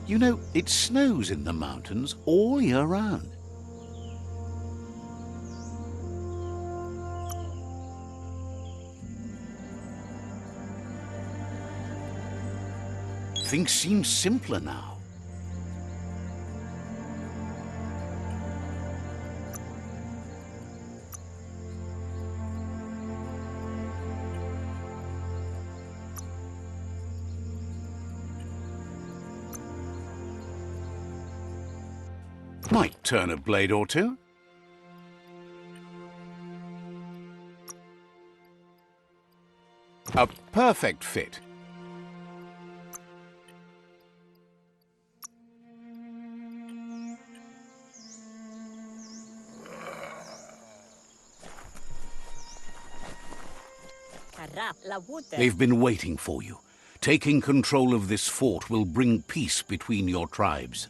You know, it snows in the mountains all year round. Things seem simpler now. Might turn a blade or two. A perfect fit. They've been waiting for you. Taking control of this fort will bring peace between your tribes.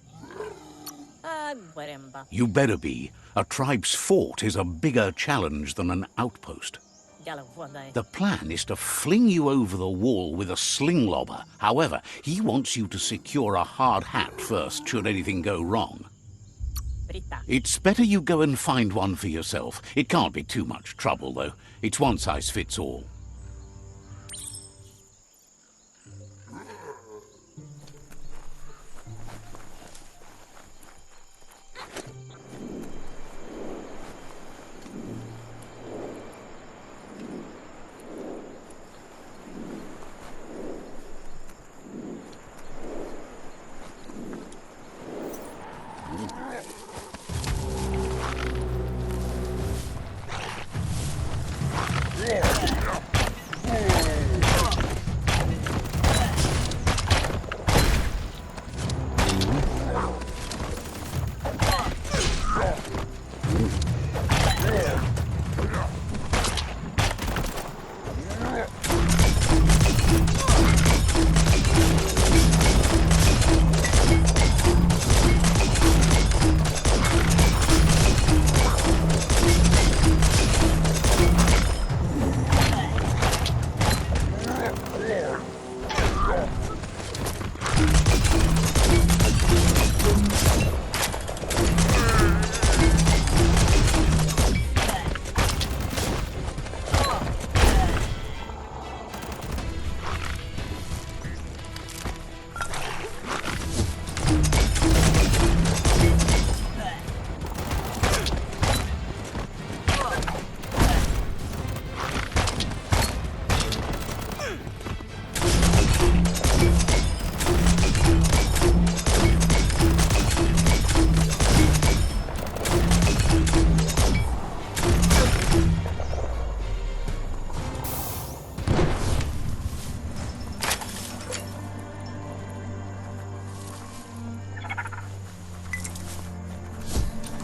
You better be. A tribe's fort is a bigger challenge than an outpost. The plan is to fling you over the wall with a sling lobber. However, he wants you to secure a hard hat first should anything go wrong. It's better you go and find one for yourself. It can't be too much trouble, though. It's one size fits all.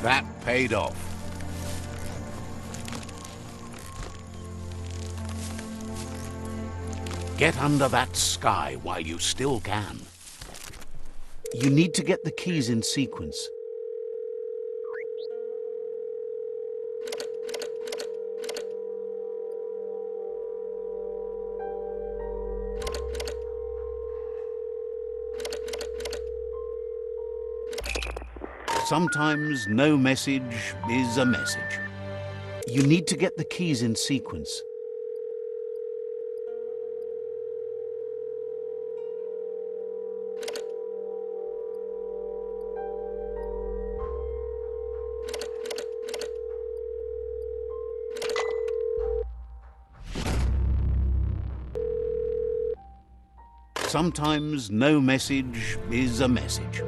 That paid off. Get under that sky while you still can. You need to get the keys in sequence. Sometimes no message is a message. You need to get the keys in sequence. Sometimes no message is a message.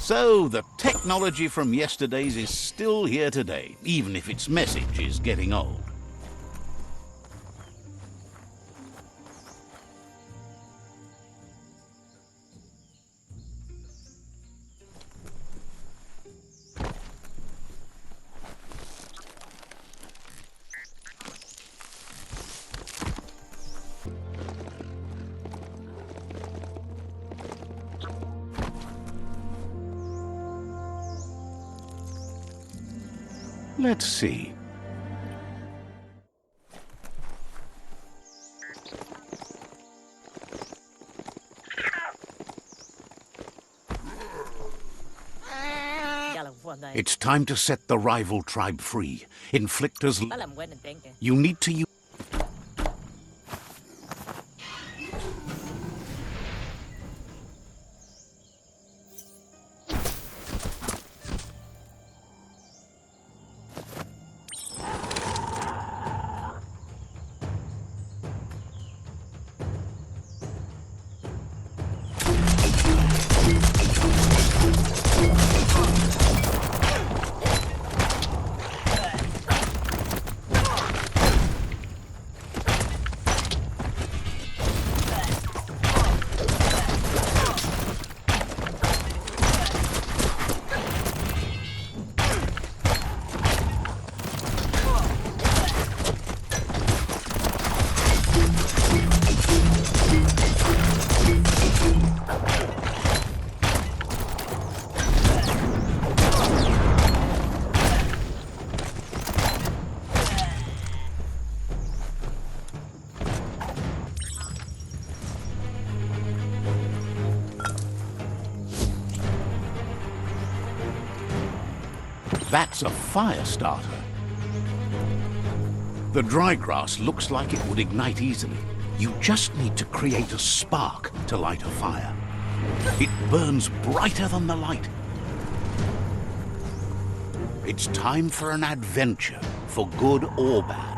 So, the technology from yesterday's is still here today, even if its message is getting old. Let's see. It's time to set the rival tribe free. Inflictors... You need to use... That's a fire starter. The dry grass looks like it would ignite easily. You just need to create a spark to light a fire. It burns brighter than the light. It's time for an adventure, for good or bad.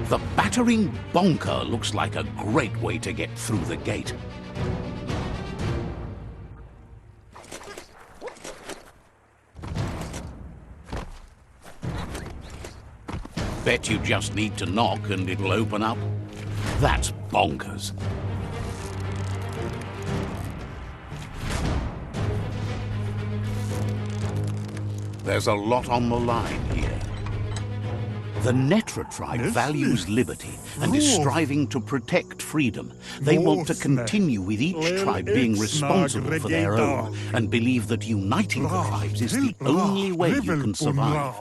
The battering bonker looks like a great way to get through the gate. Bet you just need to knock and it'll open up. That's bonkers. There's a lot on the line here. The Netra tribe values liberty and is striving to protect freedom. They want to continue with each tribe being responsible for their own and believe that uniting the tribes is the only way you can survive.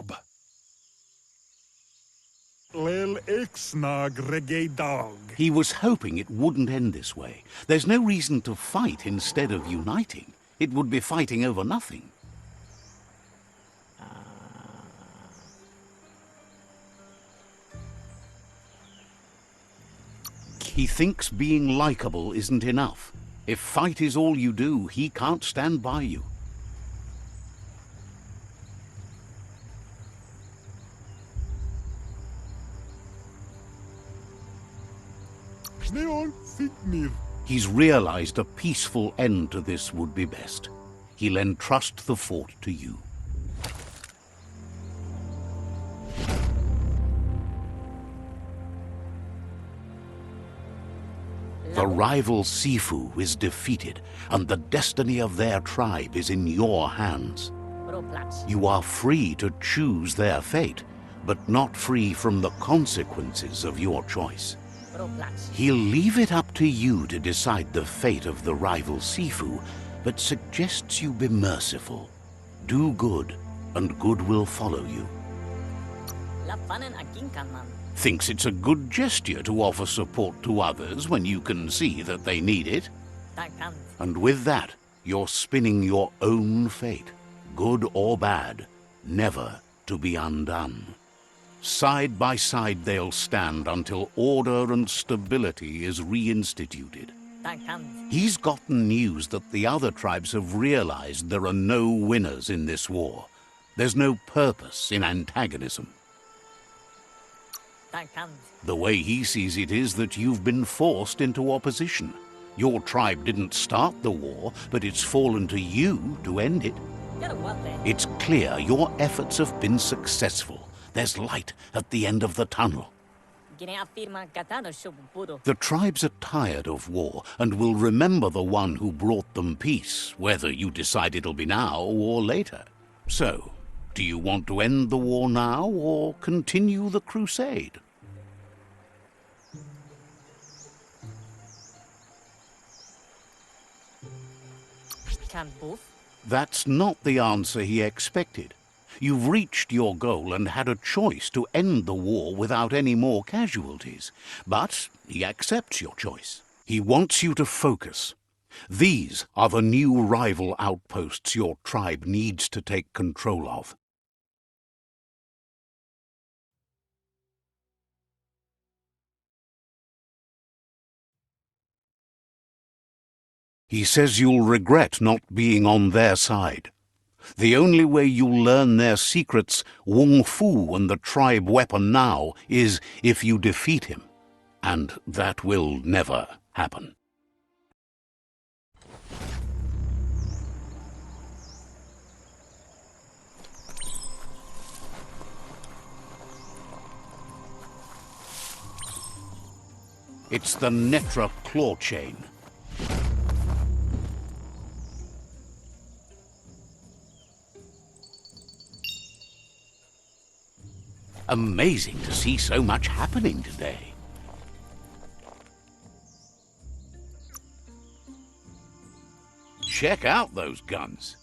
He was hoping it wouldn't end this way. There's no reason to fight instead of uniting. It would be fighting over nothing. He thinks being likable isn't enough. If fight is all you do, he can't stand by you. He's realized a peaceful end to this would be best. He'll entrust the fort to you. The rival Sifu is defeated, and the destiny of their tribe is in your hands. You are free to choose their fate, but not free from the consequences of your choice. He'll leave it up to you to decide the fate of the rival Sifu, but suggests you be merciful. Do good, and good will follow you. Thinks it's a good gesture to offer support to others when you can see that they need it. And with that, you're spinning your own fate, good or bad, never to be undone. Side by side they'll stand until order and stability is reinstituted. He's gotten news that the other tribes have realized there are no winners in this war. There's no purpose in antagonism. The way he sees it is that you've been forced into opposition. Your tribe didn't start the war, but it's fallen to you to end it. It's clear your efforts have been successful. There's light at the end of the tunnel. The tribes are tired of war and will remember the one who brought them peace, whether you decide it'll be now or later. So, do you want to end the war now or continue the crusade? That's not the answer he expected. You've reached your goal and had a choice to end the war without any more casualties. But he accepts your choice. He wants you to focus. These are the new rival outposts your tribe needs to take control of. He says you'll regret not being on their side. The only way you'll learn their secrets, Wung Fu and the tribe weapon now, is if you defeat him. And that will never happen. It's the Netra claw chain. Amazing to see so much happening today. Check out those guns.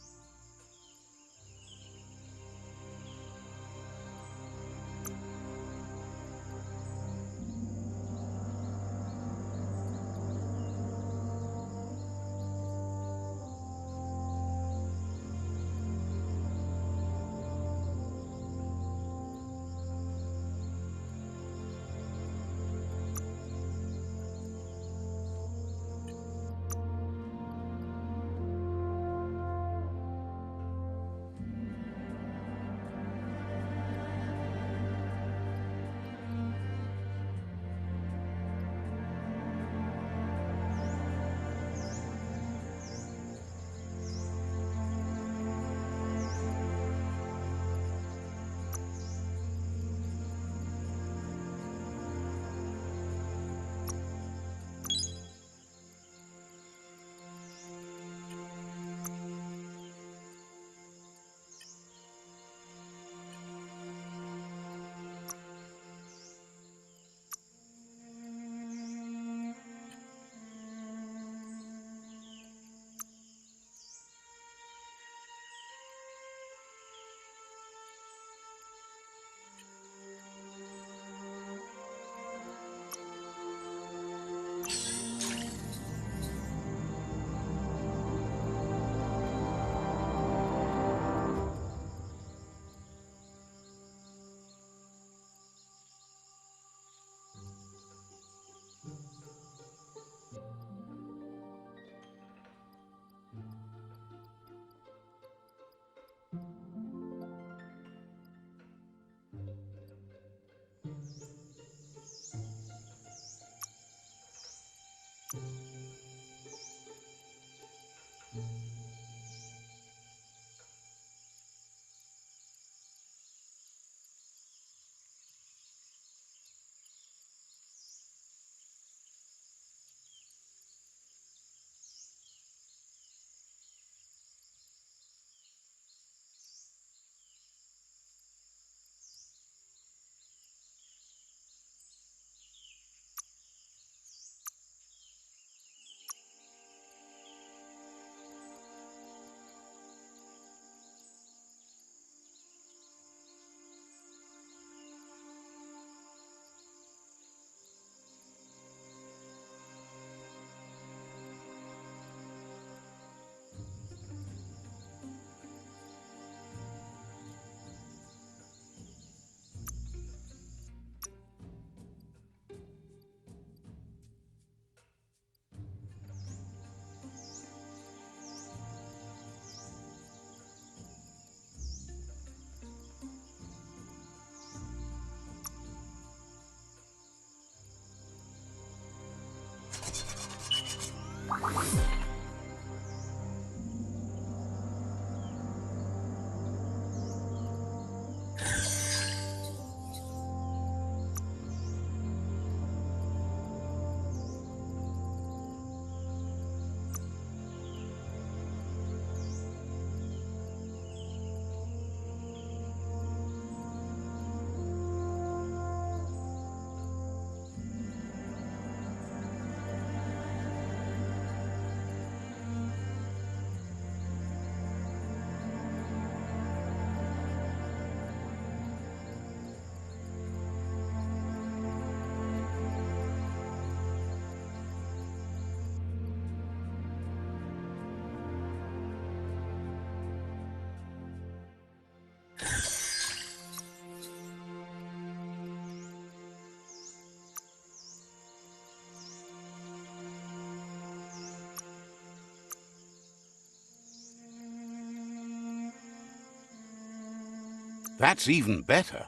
That's even better.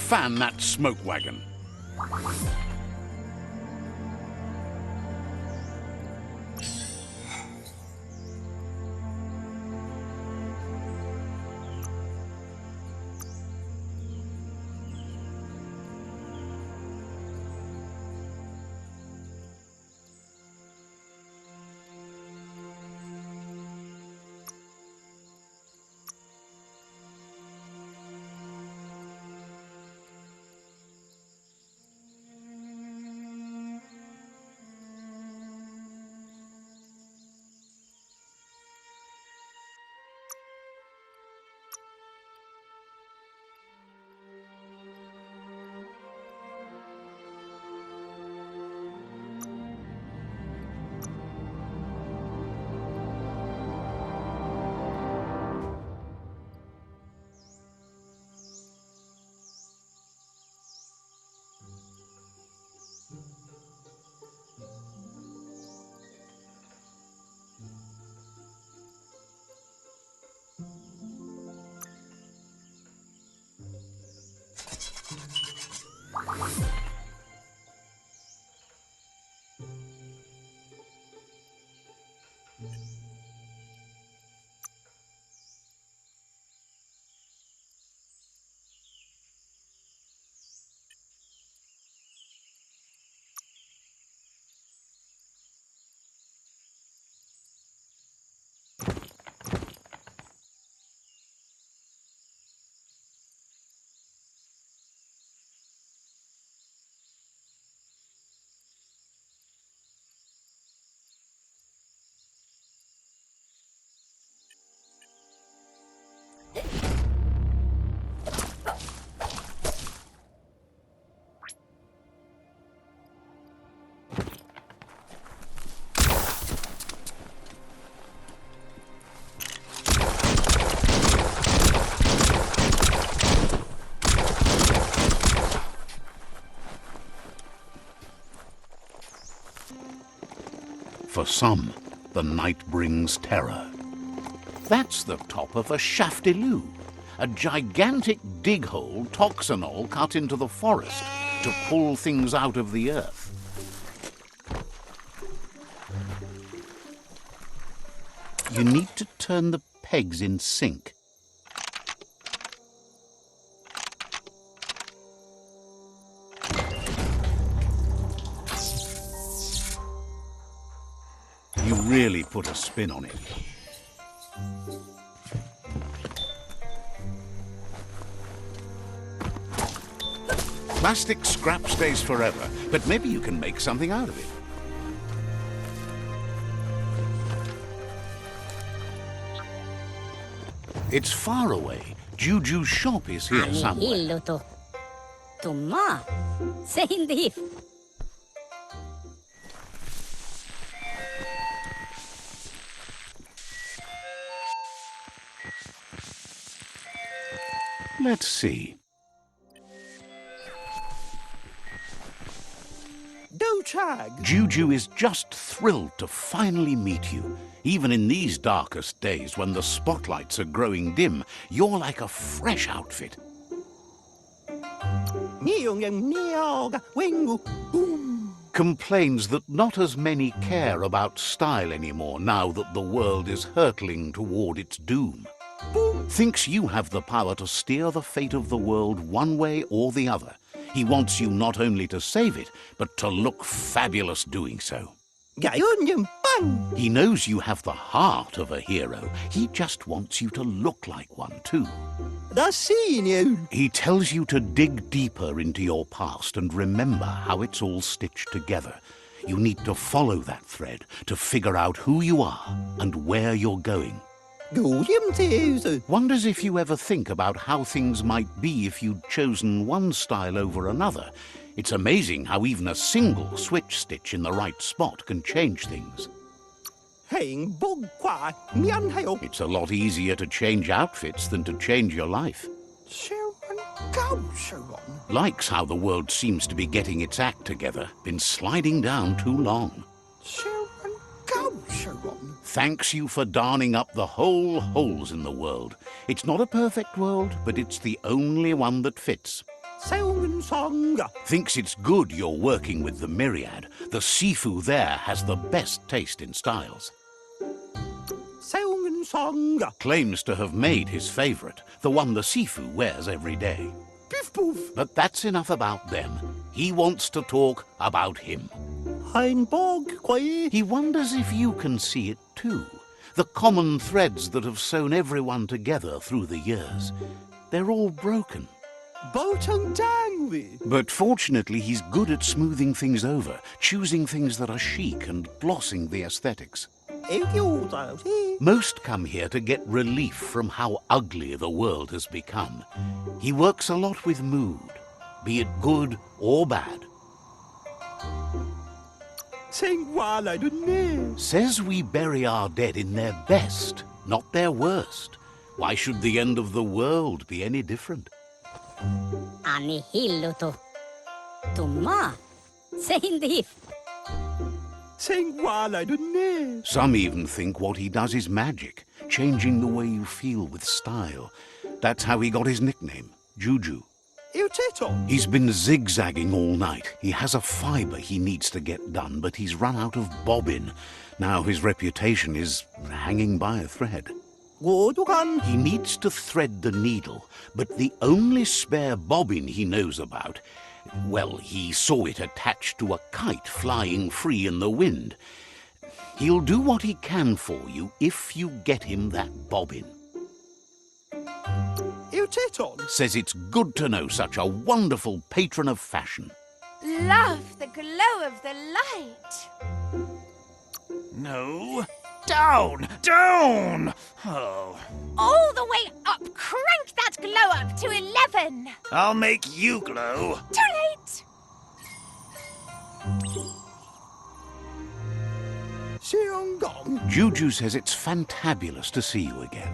Fan that smoke wagon. For some, the night brings terror. That's the top of a shaftiloo, a gigantic dig hole toxanol cut into the forest to pull things out of the earth. You need to turn the pegs in sync. You really put a spin on it. Plastic scrap stays forever, but maybe you can make something out of it. It's far away. Juju's shop is here somewhere. Let's see. Juju is just thrilled to finally meet you. Even in these darkest days when the spotlights are growing dim, you're like a fresh outfit. Complains that not as many care about style anymore now that the world is hurtling toward its doom. Thinks you have the power to steer the fate of the world one way or the other. He wants you not only to save it, but to look fabulous doing so. He knows you have the heart of a hero. He just wants you to look like one too. He tells you to dig deeper into your past and remember how it's all stitched together. You need to follow that thread to figure out who you are and where you're going. Wonders if you ever think about how things might be if you'd chosen one style over another. It's amazing how even a single switch stitch in the right spot can change things. It's a lot easier to change outfits than to change your life. Likes how the world seems to be getting its act together. Been sliding down too long. Thanks you for darning up the whole holes in the world. It's not a perfect world, but it's the only one that fits. Thinks it's good you're working with the Myriad. The Sifu there has the best taste in styles. Claims to have made his favorite, the one the Sifu wears every day. But that's enough about them. He wants to talk about him. He wonders if you can see it too. The common threads that have sewn everyone together through the years. They're all broken. But fortunately, he's good at smoothing things over, choosing things that are chic and glossing the aesthetics. Most come here to get relief from how ugly the world has become. He works a lot with mood, be it good or bad. Says we bury our dead in their best, not their worst. Why should the end of the world be any different? Some even think what he does is magic, changing the way you feel with style. That's how he got his nickname, Juju. He's been zigzagging all night. He has a fibre he needs to get done, but he's run out of bobbin. Now his reputation is hanging by a thread. He needs to thread the needle, but the only spare bobbin he knows about, well, he saw it attached to a kite flying free in the wind. He'll do what he can for you if you get him that bobbin. Says it's good to know such a wonderful patron of fashion. Love the glow of the light. No. Down! Down! Oh. All the way up. Crank that glow up to 11. I'll make you glow. Too late. Juju says it's fantabulous to see you again.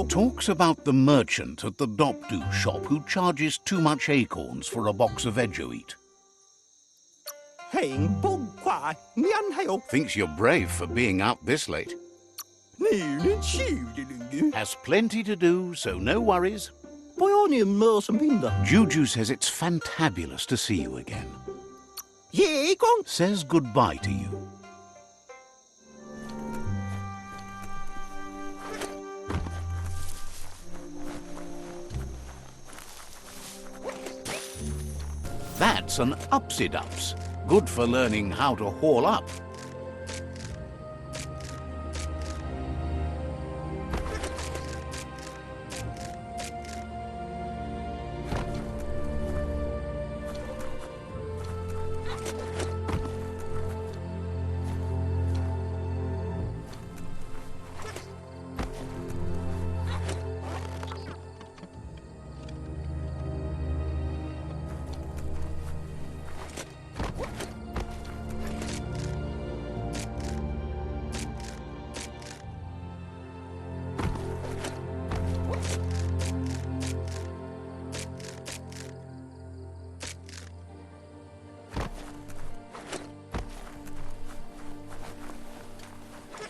Talks about the merchant at the Dopdu shop who charges too much acorns for a box of Edgeoeat. Thinks you're brave for being out this late. Has plenty to do, so no worries. Juju says it's fantabulous to see you again. Says goodbye to you. That's an upsy-dups. Good for learning how to haul up.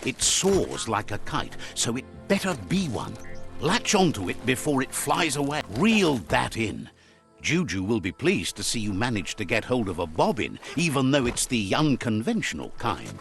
It soars like a kite, so it better be one. Latch onto it before it flies away. Reel that in. Juju will be pleased to see you manage to get hold of a bobbin, even though it's the unconventional kind.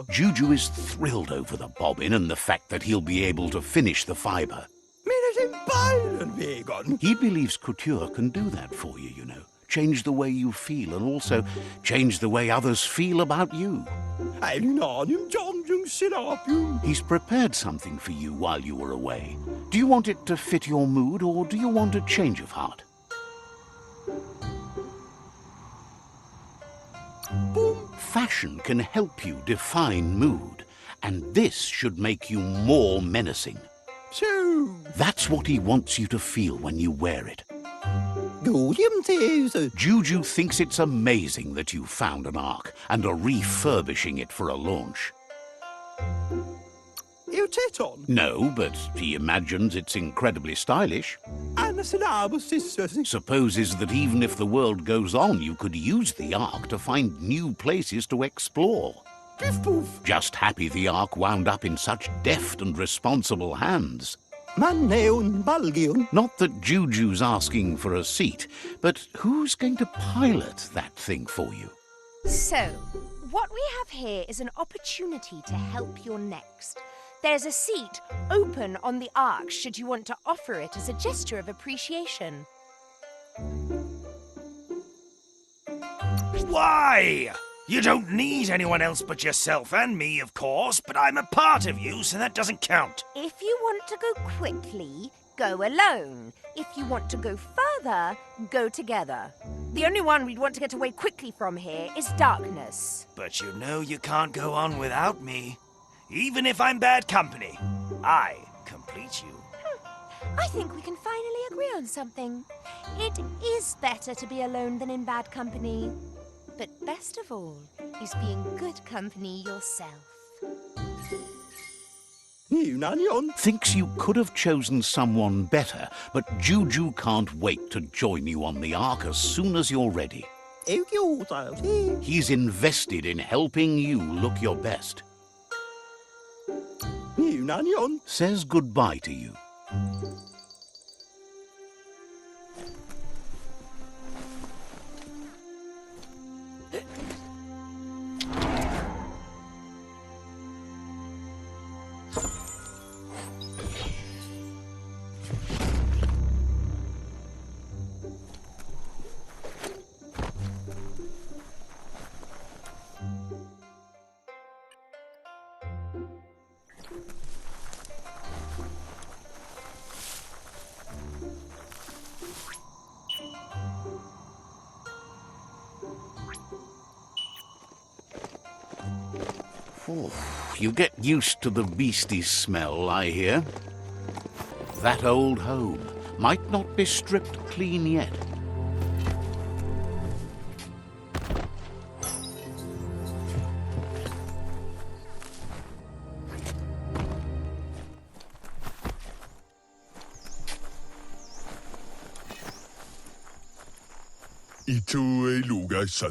Juju is thrilled over the bobbin and the fact that he'll be able to finish the fibre. He believes couture can do that for you, you know. Change the way you feel and also change the way others feel about you. He's prepared something for you while you were away. Do you want it to fit your mood or do you want a change of heart? Fashion can help you define mood, and this should make you more menacing. That's what he wants you to feel when you wear it. Juju thinks it's amazing that you found an Ark and are refurbishing it for a launch. No, but he imagines it's incredibly stylish. Supposes that even if the world goes on, you could use the Ark to find new places to explore. Just happy the Ark wound up in such deft and responsible hands. Not that Juju's asking for a seat, but who's going to pilot that thing for you? So, what we have here is an opportunity to help your next. There's a seat open on the Ark should you want to offer it as a gesture of appreciation. Why? You don't need anyone else but yourself and me, of course, but I'm a part of you, so that doesn't count. If you want to go quickly, go alone. If you want to go further, go together. The only one we'd want to get away quickly from here is darkness. But you know you can't go on without me. Even if I'm bad company, I complete you. I think we can finally agree on something. It is better to be alone than in bad company. But best of all is being good company yourself. Thinks you could have chosen someone better, but Juju can't wait to join you on the Ark as soon as you're ready. He's invested in helping you look your best. Says goodbye to you. Oh, you get used to the beastly smell, I hear. That old home might not be stripped clean yet.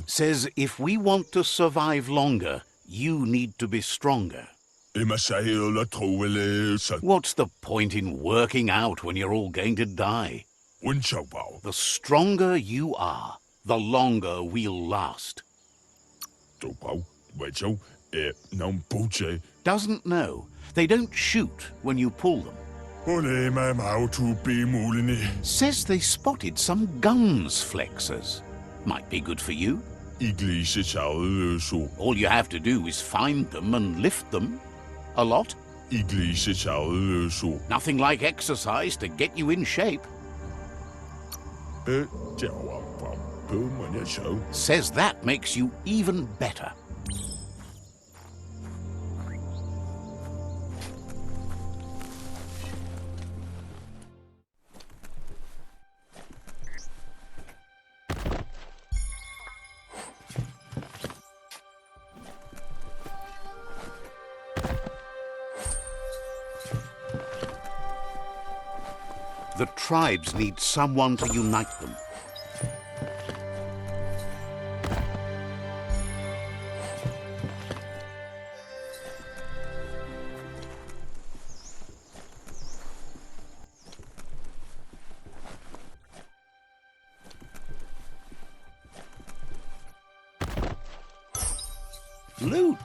Says if we want to survive longer, you need to be stronger. What's the point in working out when you're all going to die? The stronger you are, the longer we'll last. Doesn't know. They don't shoot when you pull them. Says they spotted some guns flexers. Might be good for you. All you have to do is find them and lift them. A lot. Nothing like exercise to get you in shape. Says that makes you even better. The tribes need someone to unite them. Loot!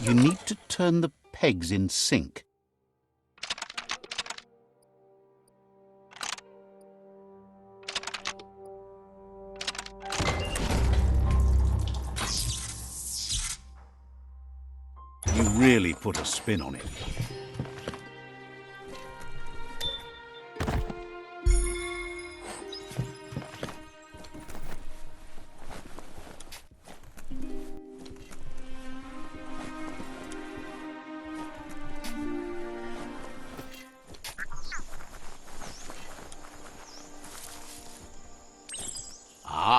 You need to turn the pegs in sync. You really put a spin on it.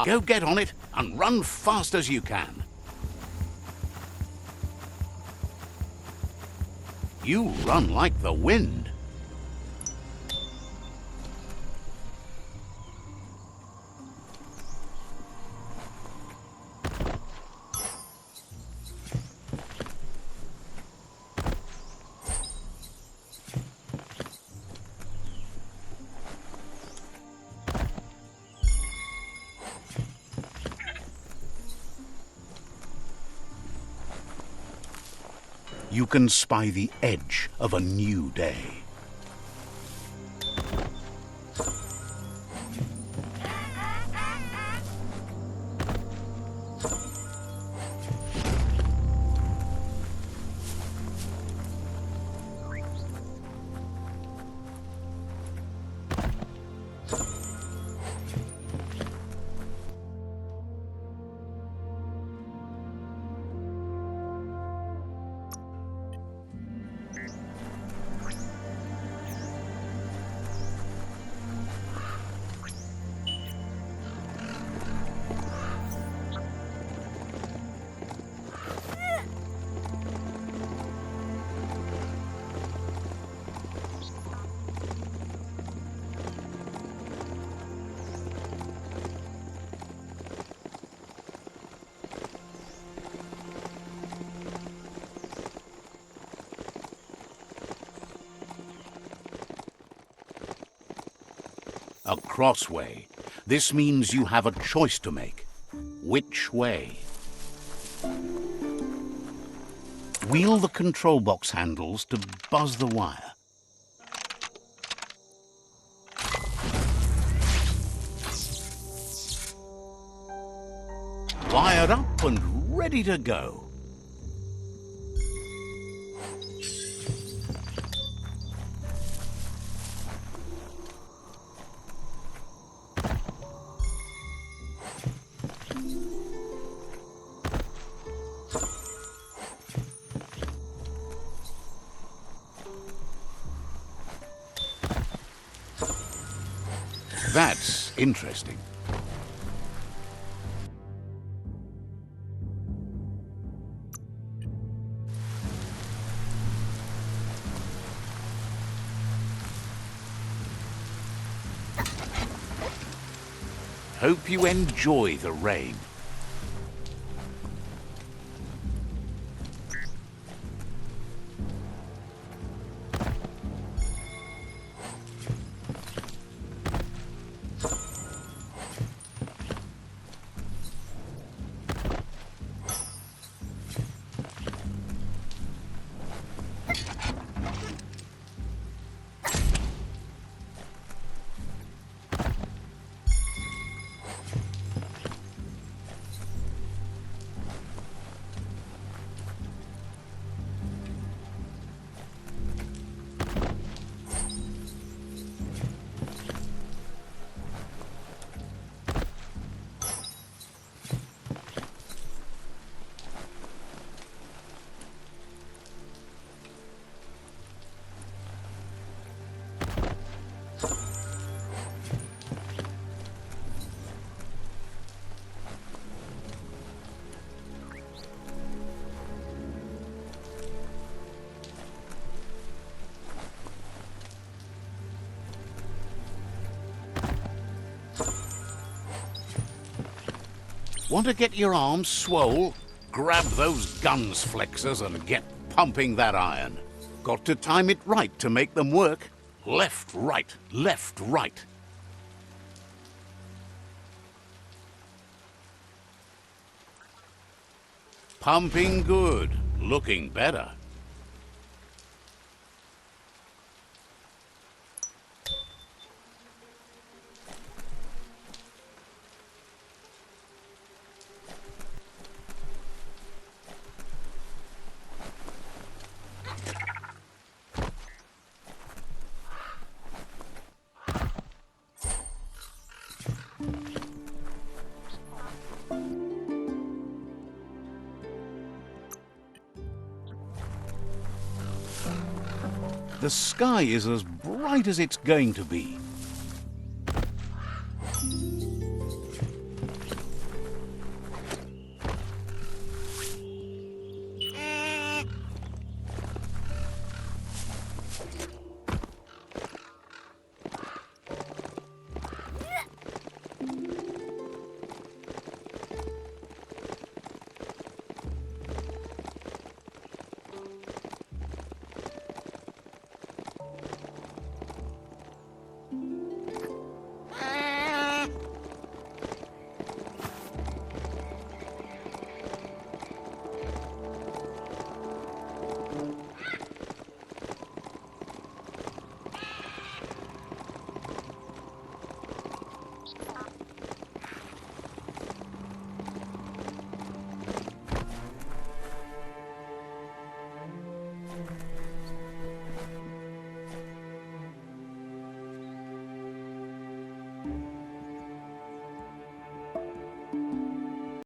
Go get on it and run fast as you can. You run like the wind. You can spy the edge of a new day. A crossway. This means you have a choice to make. Which way? Wheel the control box handles to buzz the wire. Wired up and ready to go. That's interesting. Hope you enjoy the rain. Want to get your arms swole? Grab those guns flexors and get pumping that iron. Got to time it right to make them work. Left, right, left, right. Pumping good, looking better. The sky is as bright as it's going to be.